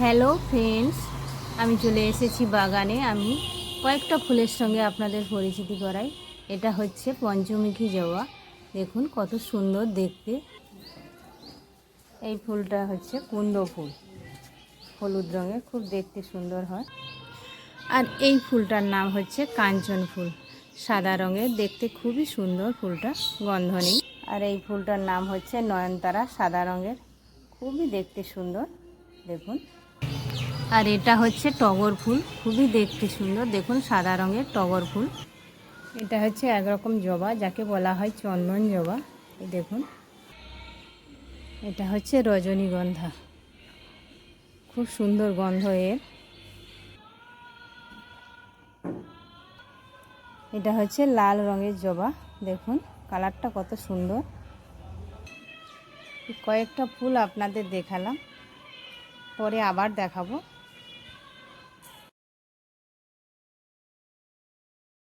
Hello friends, আমি চলে এসেছি বাগানে। আমি কয়েকটা ফুলের সঙ্গে আপনাদের পরিচিতি করাই। এটা হচ্ছে পঞ্চমুখী জবা। দেখুন কত সুন্দর দেখতে। এই ফুলটা হচ্ছে কুন্দ ফুল, হলুদ রঙের, খুব দেখতে সুন্দর হয়। আর এই ফুলটার নাম হচ্ছে কাঞ্চন ফুল, সাদা রঙের, দেখতে খুবই সুন্দর ফুলটা, গন্ধ নেই। আর এই ফুলটার নাম হচ্ছে নয়নতারা, সাদা রঙের, খুবই দেখতে সুন্দর, দেখুন। আর এটা হচ্ছে টগর ফুল, খুবই দেখতে সুন্দর, দেখুন সাদা রঙের টগর ফুল। এটা হচ্ছে একরকম জবা, যাকে বলা হয় চন্দন জবা, এই দেখুন। এটা হচ্ছে রজনীগন্ধা, খুব সুন্দর গন্ধ এর। এটা হচ্ছে লাল রঙের জবা, দেখুন কালারটা কত সুন্দর। কয়েকটা ফুল আপনাদের দেখালাম, পরে আবার দেখাবো।